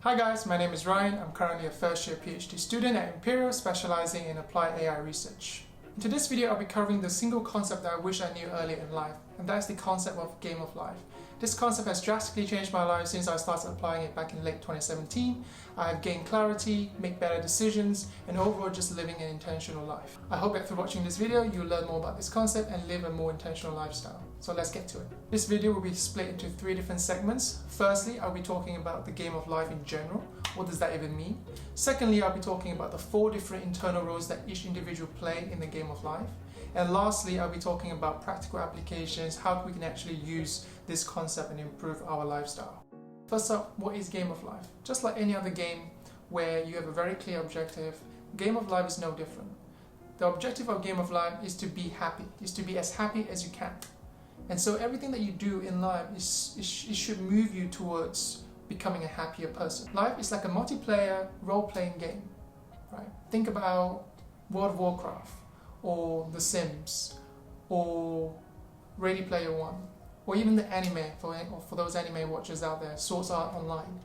Hi guys, my name is Ryan. I'm currently a first year PhD student at Imperial specializing in applied AI research. In today's video, I'll be covering the single concept that I wish I knew earlier in life, and that is the concept of game of life. This concept has drastically changed my life since I started applying it back in late 2017. I have gained clarity, make better decisions, and overall just living an intentional life. I hope that through watching this video, you'll learn more about this concept and live a more intentional lifestyle. So let's get to it. This video will be split into 3 different segments. Firstly, I'll be talking about the game of life in general. What does that even mean? Secondly, I'll be talking about the 4 different internal roles that each individual play in the game of life. And lastly, I'll be talking about practical applications, how we can actually use this concept and improve our lifestyle. First up, what is game of life? Just like any other game where you have a very clear objective, game of life is no different. The objective of game of life is to be happy, is to be as happy as you can. And so everything that you do in life it should move you towards becoming a happier person. Life is like a multiplayer role-playing game, right? Think about World of Warcraft, or The Sims, or Ready Player One, or even the anime, for those anime watchers out there, Sword Art Online,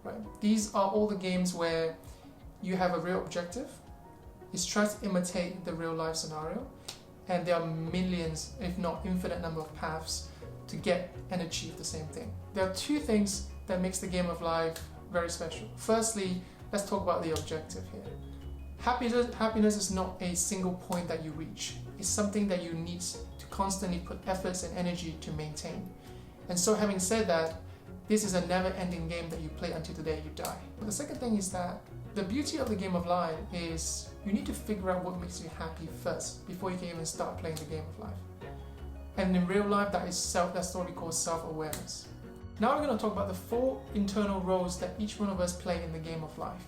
right? These are all the games where you have a real objective. It's trying to imitate the real life scenario, and there are millions, if not infinite number of paths to get and achieve the same thing. There are 2 things that makes the game of life very special. Firstly, let's talk about the objective here. Happiness is not a single point that you reach. It's something that you need to constantly put efforts and energy to maintain. And so having said that, this is a never-ending game that you play until the day you die. But the second thing is that the beauty of the game of life is you need to figure out what makes you happy first before you can even start playing the game of life. And in real life, that's what we call self-awareness. Now we're going to talk about the 4 internal roles that each one of us play in the game of life.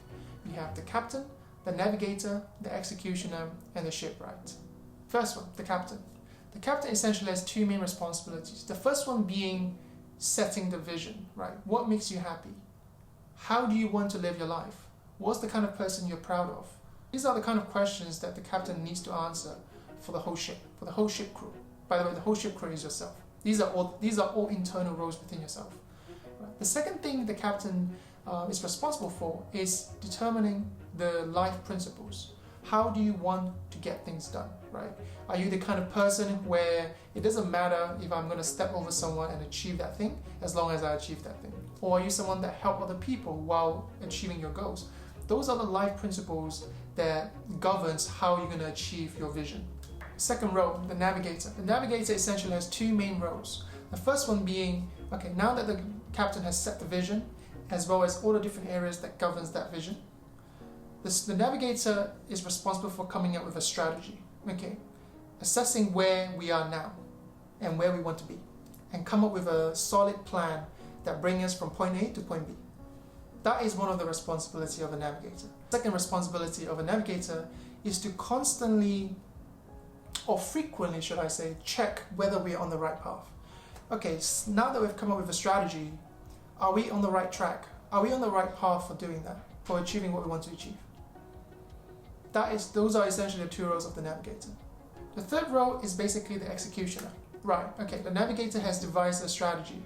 We have the captain, the navigator, the executioner, and the shipwright. First one, the captain. The captain essentially has 2 main responsibilities. The first one being setting the vision, right? What makes you happy? How do you want to live your life? What's the kind of person you're proud of? These are the kind of questions that the captain needs to answer for the whole ship crew. By the way, the whole ship crew is yourself. These are all internal roles within yourself. Right? The second thing the captain is responsible for is determining the life principles. How do you want to get things done, right? Are you the kind of person where it doesn't matter if I'm going to step over someone and achieve that thing as long as I achieve that thing? Or are you someone that help other people while achieving your goals? Those are the life principles that governs how you're going to achieve your vision. Second role, the navigator. The navigator essentially has 2 main roles. The first one being, okay, now that the captain has set the vision, as well as all the different areas that governs that vision, the navigator is responsible for coming up with a strategy, okay, assessing where we are now and where we want to be, and come up with a solid plan that brings us from point A to point B. That is one of the responsibilities of a navigator. Second responsibility of a navigator is to constantly, or frequently should I say, check whether we are on the right path. Okay, so now that we've come up with a strategy, are we on the right track? Are we on the right path for doing that, for achieving what we want to achieve? Those are essentially the 2 roles of the navigator. The third role is basically the executioner. Right, okay, the navigator has devised a strategy.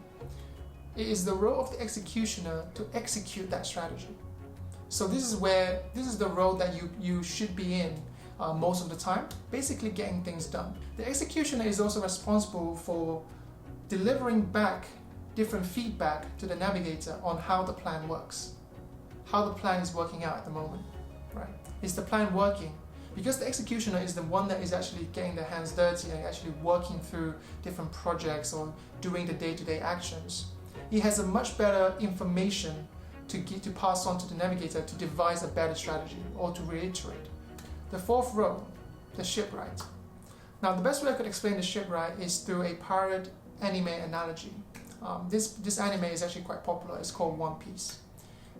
It is the role of the executioner to execute that strategy. So this is the role that you should be in most of the time, basically getting things done. The executioner is also responsible for delivering back different feedback to the navigator on how the plan works, how the plan is working out at the moment, right? Is the plan working? Because the executioner is the one that is actually getting their hands dirty and actually working through different projects or doing the day-to-day actions. He has a much better information to pass on to the navigator to devise a better strategy or to reiterate. The 4th role, the shipwright. Now the best way I could explain the shipwright is through a pirate anime analogy. This anime is actually quite popular. It's called One Piece.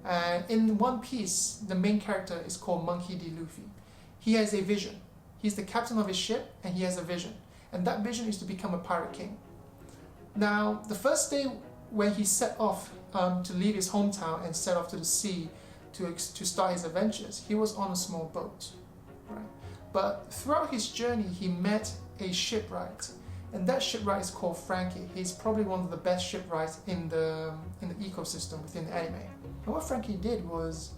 And in One Piece, the main character is called Monkey D. Luffy. He has a vision. He's the captain of his ship and he has a vision. And that vision is to become a pirate king. Now, the first day when he set off to leave his hometown and set off to the sea to start his adventures, he was on a small boat. Right? But throughout his journey, he met a shipwright. And that shipwright is called Franky. He's probably one of the best shipwrights in the ecosystem within the anime. And what Franky did was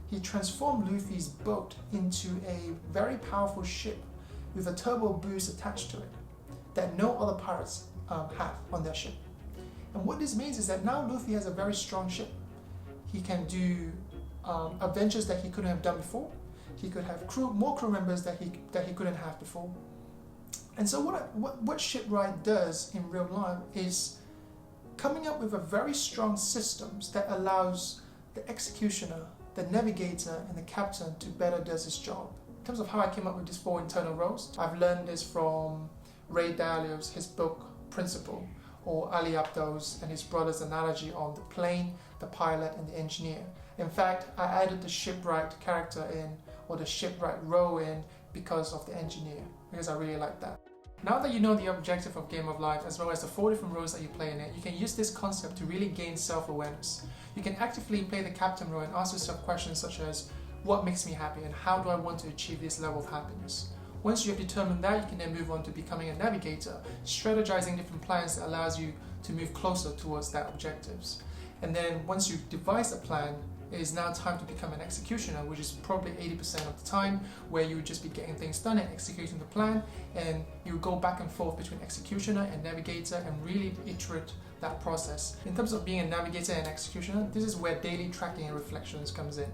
he transformed Luffy's boat into a very powerful ship with a turbo boost attached to it that no other pirates have on their ship. And what this means is that now Luffy has a very strong ship. He can do adventures that he couldn't have done before. He could have more crew members that he couldn't have before. And so what Shipwright does in real life is coming up with a very strong systems that allows the executioner, the navigator, and the captain to better do his job. In terms of how I came up with these 4 internal roles, I've learned this from Ray Dalio's his book Principle, or Ali Abdal's and his brother's analogy on the plane, the pilot, and the engineer. In fact, I added the shipwright character in, or the shipwright role in, because of the engineer, because I really like that. Now that you know the objective of Game of Life as well as the 4 different roles that you play in it, you can use this concept to really gain self-awareness. You can actively play the captain role and ask yourself questions such as, what makes me happy and how do I want to achieve this level of happiness? Once you have determined that, you can then move on to becoming a navigator, strategizing different plans that allows you to move closer towards that objectives. And then once you've devised a plan, it is now time to become an executioner, which is probably 80% of the time, where you would just be getting things done and executing the plan, and you go back and forth between executioner and navigator and really iterate that process. In terms of being a navigator and executioner, this is where daily tracking and reflections comes in.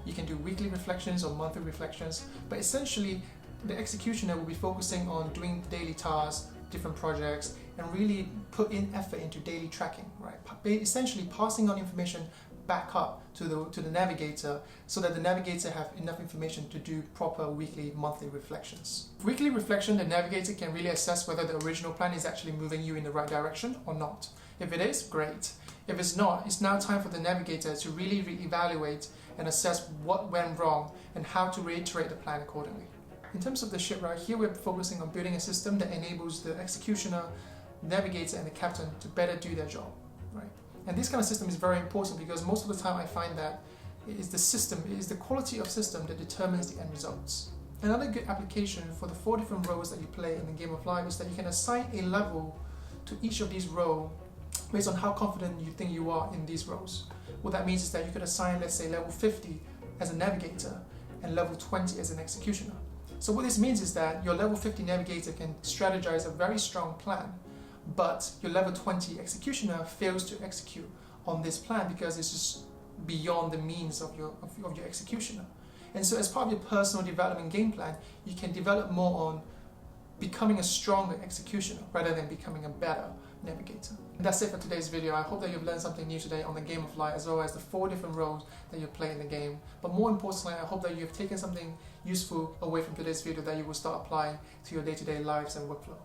You can do weekly reflections or monthly reflections, but essentially the executioner will be focusing on doing daily tasks, different projects, and really put in effort into daily tracking, right? Essentially passing on information back up to the navigator so that the navigator have enough information to do proper weekly, monthly reflections. For weekly reflection, the navigator can really assess whether the original plan is actually moving you in the right direction or not. If it is, great. If it's not, it's now time for the navigator to really reevaluate and assess what went wrong and how to reiterate the plan accordingly. In terms of the shipwright, here we're focusing on building a system that enables the executioner, navigator, and the captain to better do their job, right? And this kind of system is very important because most of the time I find that it is the quality of system that determines the end results. Another good application for the 4 different roles that you play in the Game of Life is that you can assign a level to each of these roles based on how confident you think you are in these roles. What that means is that you could assign, let's say, level 50 as a navigator and level 20 as an executioner. So what this means is that your level 50 navigator can strategize a very strong plan, but your level 20 executioner fails to execute on this plan because it's just beyond the means of your executioner. And so as part of your personal development game plan, you can develop more on becoming a stronger executioner rather than becoming a better navigator. And that's it for today's video. I hope that you've learned something new today on the Game of Life as well as the 4 different roles that you play in the game. But more importantly, I hope that you've taken something useful away from today's video that you will start applying to your day-to-day lives and workflow.